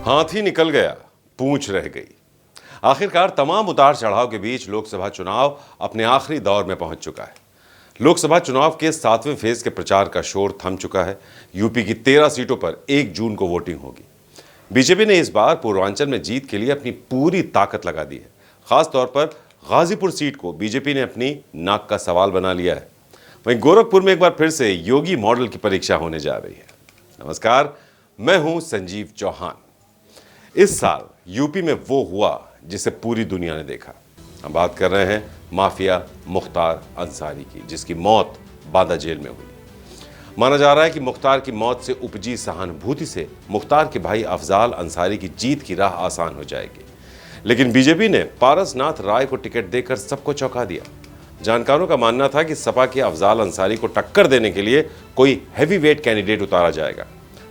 हाथी निकल गया, पूंछ रह गई। आखिरकार तमाम उतार चढ़ाव के बीच लोकसभा चुनाव अपने आखिरी दौर में पहुंच चुका है। लोकसभा चुनाव के 7वें फेज के प्रचार का शोर थम चुका है। यूपी की 13 सीटों पर 1 जून को वोटिंग होगी। बीजेपी ने इस बार पूर्वांचल में जीत के लिए अपनी पूरी ताकत लगा दी है। खास तौर पर गाजीपुर सीट को बीजेपी ने अपनी नाक का सवाल बना लिया है। वहीं गोरखपुर में एक बार फिर से योगी मॉडल की परीक्षा होने जा रही है। नमस्कार, मैं हूं संजीव चौहान। इस साल यूपी में वो हुआ जिसे पूरी दुनिया ने देखा। हम बात कर रहे हैं माफिया मुख्तार अंसारी की, जिसकी मौत बांदा जेल में हुई। माना जा रहा है कि मुख्तार की मौत से उपजी सहानुभूति से मुख्तार के भाई अफजाल अंसारी की जीत की राह आसान हो जाएगी। लेकिन बीजेपी ने पारसनाथ राय को टिकट देकर सबको चौंका दिया। जानकारों का मानना था कि सपा के अफजाल अंसारी को टक्कर देने के लिए कोई हैवीवेट कैंडिडेट उतारा जाएगा,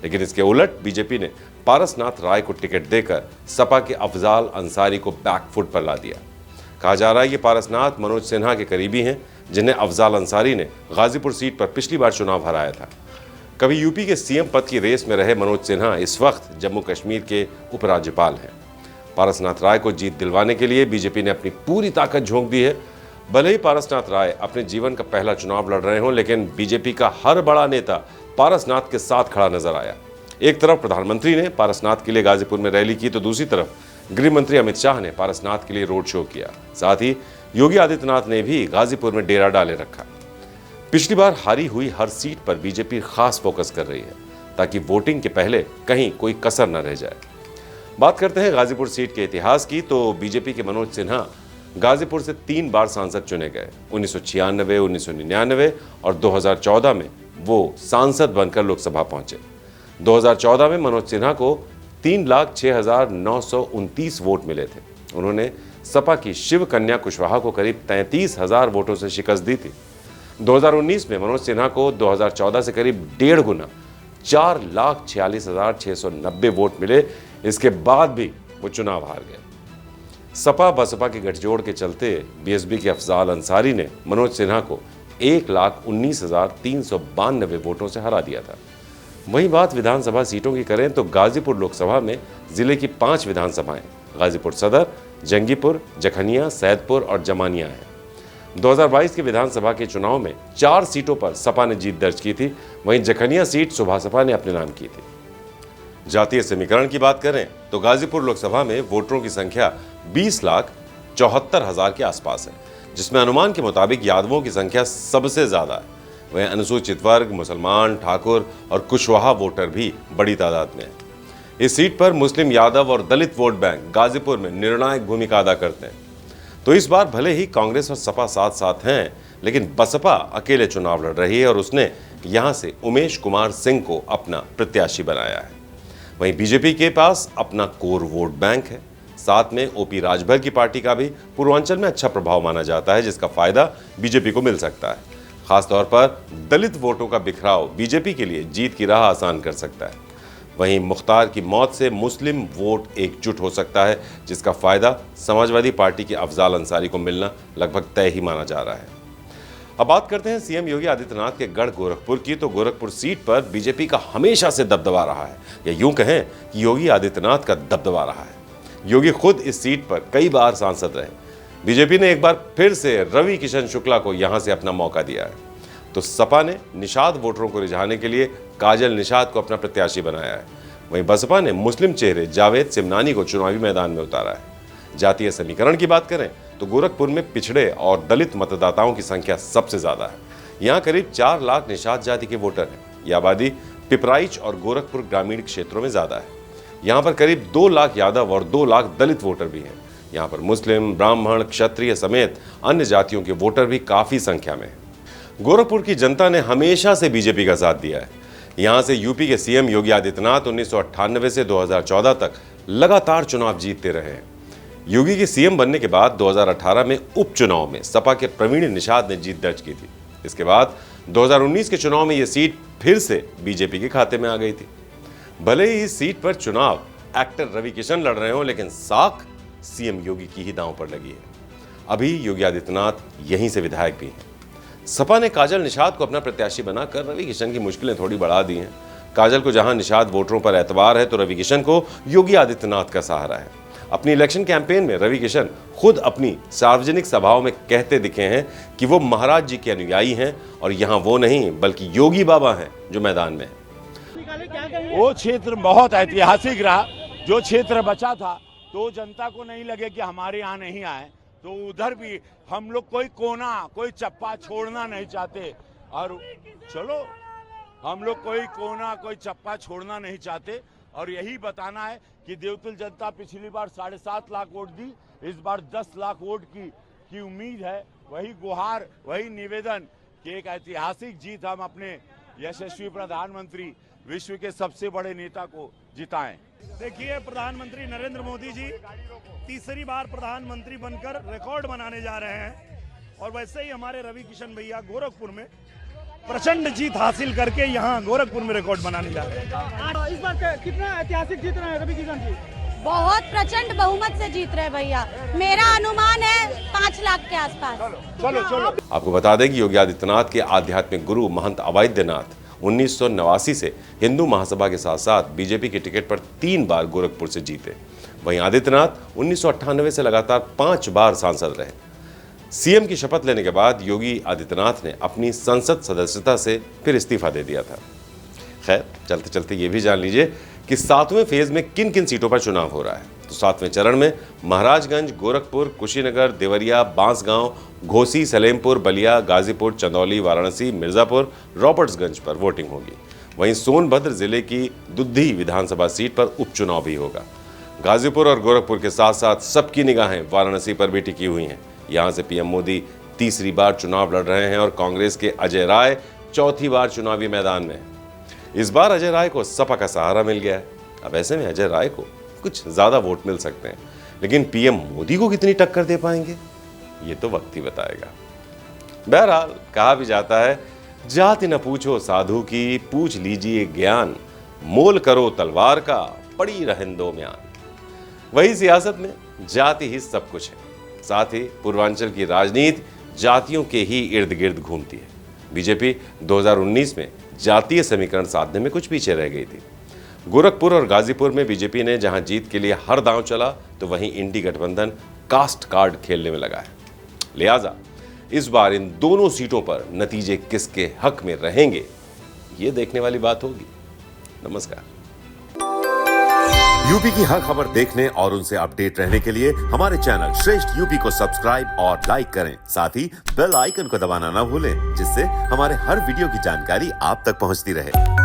लेकिन इसके उलट बीजेपी ने पारसनाथ राय को टिकट देकर सपा के अफजाल अंसारी को बैकफुट पर ला दिया। कहा जा रहा है कि पारसनाथ मनोज सिन्हा के करीबी हैं, जिन्हें अफजाल अंसारी ने गाजीपुर सीट पर पिछली बार चुनाव हराया था। कभी यूपी के सीएम पद की रेस में रहे मनोज सिन्हा इस वक्त जम्मू कश्मीर के उपराज्यपाल हैं। पारसनाथ राय को जीत दिलवाने के लिए बीजेपी ने अपनी पूरी ताकत झोंक दी है। भले ही पारसनाथ राय अपने जीवन का पहला चुनाव लड़ रहे हों, लेकिन बीजेपी का हर बड़ा नेता पारसनाथ के साथ खड़ा नजर आया। एक तरफ प्रधानमंत्री ने पारसनाथ के लिए गाजीपुर में रैली की, तो दूसरी तरफ गृह मंत्री अमित शाह ने पारसनाथ के लिए रोड शो किया। साथ ही योगी आदित्यनाथ ने भी गाजीपुर में डेरा डाले रखा। पिछली बार हारी हुई हर सीट पर बीजेपी खास फोकस कर रही है, ताकि वोटिंग के पहले कहीं कोई कसर न रह जाए। बात करते हैं गाजीपुर सीट के इतिहास की, तो बीजेपी के मनोज सिन्हा गाजीपुर से 3 बार सांसद चुने गए। 1996, 1999 और 2014 में वो सांसद बनकर लोकसभा पहुंचे। 2014 में मनोज सिन्हा को 3,06,929 वोट मिले थे। उन्होंने सपा की शिव कन्या कुशवाहा को करीब 33,000 वोटों से शिकस्त दी थी। 2019 में मनोज सिन्हा को 2014 से करीब 1.5 गुना 4,46,690 वोट मिले। इसके बाद भी वो चुनाव हार गए। सपा बसपा के गठजोड़ के चलते बीएसपी के अफजाल अंसारी ने मनोज सिन्हा को 1,19,392 वोटों से हरा दिया था। वहीं बात विधानसभा सीटों की करें तो गाजीपुर लोकसभा में जिले की 5 विधानसभाएं गाजीपुर सदर, जंगीपुर, जखनिया, सैदपुर और जमानिया हैं। 2022 के विधानसभा के चुनाव में 4 सीटों पर सपा ने जीत दर्ज की थी। वहीं जखनिया सीट सुबह सपा ने अपने नाम की थी। जातीय समीकरण की बात करें तो गाजीपुर लोकसभा में वोटरों की संख्या 20,74,000 के आसपास है, जिसमें अनुमान के मुताबिक यादवों की संख्या सबसे ज्यादा है। वहीं अनुसूचित वर्ग, मुसलमान, ठाकुर और कुशवाहा वोटर भी बड़ी तादाद में है। इस सीट पर मुस्लिम, यादव और दलित वोट बैंक गाजीपुर में निर्णायक भूमिका अदा करते हैं। तो इस बार भले ही कांग्रेस और सपा साथ साथ हैं, लेकिन बसपा अकेले चुनाव लड़ रही है और उसने यहां से उमेश कुमार सिंह को अपना प्रत्याशी बनाया है। वहीं बीजेपी के पास अपना कोर वोट बैंक है। साथ में ओपी राजभर की पार्टी का भी पूर्वांचल में अच्छा प्रभाव माना जाता है, जिसका फायदा बीजेपी को मिल सकता है। खासतौर पर दलित वोटों का बिखराव बीजेपी के लिए जीत की राह आसान कर सकता है। वहीं मुख्तार की मौत से मुस्लिम वोट एकजुट हो सकता है, जिसका फायदा समाजवादी पार्टी के अफजाल अंसारी को मिलना लगभग तय ही माना जा रहा है। अब बात करते हैं सीएम योगी आदित्यनाथ के गढ़ गोरखपुर की, तो गोरखपुर सीट पर बीजेपी का हमेशा से दबदबा रहा है, या यूं कहें कि योगी आदित्यनाथ का दबदबा रहा है। योगी खुद इस सीट पर कई बार सांसद रहे। बीजेपी ने एक बार फिर से रवि किशन शुक्ला को यहां से अपना मौका दिया है। तो सपा ने निषाद वोटरों को रिझाने के लिए काजल निषाद को अपना प्रत्याशी बनाया है। वहीं बसपा ने मुस्लिम चेहरे जावेद सिमनानी को चुनावी मैदान में उतारा है। जातीय समीकरण की बात करें तो गोरखपुर में पिछड़े और दलित मतदाताओं की संख्या सबसे ज्यादा है। यहाँ करीब 4 लाख निषाद जाति के वोटर हैं। यह आबादी पिपराइच और गोरखपुर ग्रामीण क्षेत्रों में ज्यादा है। यहाँ पर करीब 2 लाख यादव और 2 लाख दलित वोटर भी हैं। यहाँ पर मुस्लिम, ब्राह्मण, क्षत्रिय समेत अन्य जातियों के वोटर भी काफी संख्या में हैं। गोरखपुर की जनता ने हमेशा से बीजेपी का साथ दिया है। यहाँ से यूपी के सीएम योगी आदित्यनाथ 1998 से 2014 तक लगातार चुनाव जीतते रहे हैं। योगी के सीएम बनने के बाद 2018 में उपचुनाव में सपा के प्रवीण निषाद ने जीत दर्ज की थी। इसके बाद 2019 के चुनाव में यह सीट फिर से बीजेपी के खाते में आ गई थी। भले ही इस सीट पर चुनाव एक्टर रवि किशन लड़ रहे हो, लेकिन साख सीएम योगी की ही दांव पर लगी है। अभी योगी आदित्यनाथ यहीं से विधायक भी हैं। सपा ने काजल निषाद को अपना प्रत्याशी बनाकर रवि किशन की मुश्किलें थोड़ी बढ़ा दी हैं। काजल को जहां निषाद वोटरों पर एतबार है तो रवि किशन को योगी आदित्यनाथ का सहारा है। अपनी इलेक्शन कैंपेन में रवि किशन खुद अपनी सार्वजनिक सभाओं में कहते दिखे हैं कि वो महाराज जी के अनुयायी हैं और यहाँ वो नहीं बल्कि योगी बाबा हैं जो मैदान में हैं। वो क्षेत्र बहुत ऐतिहासिक रहा। जो क्षेत्र बचा था तो जनता को नहीं लगे कि हमारे यहाँ नहीं आए, तो उधर भी हम लोग कोई कोना कोई चप्पा छोड़ना नहीं चाहते। और चलो हम लोग कोई कोना कोई चप्पा छोड़ना नहीं चाहते और यही बताना है कि देवतुल जनता पिछली बार 7.5 लाख वोट दी, इस बार 10 लाख वोट की उम्मीद है। वही गुहार वही निवेदन कि एक ऐतिहासिक जीत हम अपने यशस्वी प्रधानमंत्री विश्व के सबसे बड़े नेता को जिताएं। देखिए, प्रधानमंत्री नरेंद्र मोदी जी तीसरी बार प्रधानमंत्री बनकर रिकॉर्ड बनाने जा रहे हैं और वैसे ही हमारे रवि किशन भैया गोरखपुर में प्रचंड जीत हासिल करके यहाँ गोरखपुर में रिकॉर्ड बनाने जा रहे हैं। इस बार कितना ऐतिहासिक जीत रहे हैं रवि किशन जी? बहुत प्रचंड बहुमत से जीत रहे भैया। मेरा अनुमान है 5 लाख के आसपास। चलो आपको बता दें कि योगी आदित्यनाथ के आध्यात्मिक गुरु महंत अवैधनाथ 1989 से हिंदू महासभा के साथ साथ बीजेपी के टिकट पर 3 बार गोरखपुर से जीते। वहीं आदित्यनाथ 1998 से लगातार 5 बार सांसद रहे। सीएम की शपथ लेने के बाद योगी आदित्यनाथ ने अपनी संसद सदस्यता से फिर इस्तीफा दे दिया था। खैर, चलते चलते ये भी जान लीजिए कि 7वें फेज में किन किन सीटों पर चुनाव हो रहा है। तो 7वें चरण में महाराजगंज, गोरखपुर, कुशीनगर, देवरिया, बांसगांव, घोसी, सलेमपुर, बलिया, गाजीपुर, चंदौली, वाराणसी, मिर्जापुर, रॉबर्ट्सगंज पर वोटिंग होगी। वहीं सोनभद्र जिले की दुद्धी विधानसभा सीट पर उपचुनाव भी होगा। गाजीपुर और गोरखपुर के साथ साथ सबकी निगाहें वाराणसी पर भी टिकी हुई हैं। यहां से पीएम मोदी तीसरी बार चुनाव लड़ रहे हैं और कांग्रेस के अजय राय चौथी बार चुनावी मैदान में। इस बार अजय राय को सपा का सहारा मिल गया है। अब ऐसे में अजय राय को कुछ ज्यादा वोट मिल सकते हैं, लेकिन पीएम मोदी को कितनी टक्कर दे पाएंगे ये तो वक्त ही बताएगा। बहरहाल कहा भी जाता है, जाति न पूछो साधु की, पूछ लीजिए ज्ञान, मोल करो तलवार का, पड़ी रहन म्यान। वही सियासत में जाति ही सब कुछ है। साथ ही पूर्वांचल की राजनीति जातियों के ही इर्द गिर्द घूमती है। बीजेपी 2019 में जातीय समीकरण साधने में कुछ पीछे रह गई थी। गोरखपुर और गाजीपुर में बीजेपी ने जहां जीत के लिए हर दांव चला, तो वहीं इंडी गठबंधन कास्ट कार्ड खेलने में लगा है। लिहाजा इस बार इन दोनों सीटों पर नतीजे किसके हक में रहेंगे, ये देखने वाली बात होगी। नमस्कार। यूपी की हर खबर देखने और उनसे अपडेट रहने के लिए हमारे चैनल श्रेष्ठ यूपी को सब्सक्राइब और लाइक करें। साथ ही बेल आइकन को दबाना ना भूलें, जिससे हमारे हर वीडियो की जानकारी आप तक पहुंचती रहे।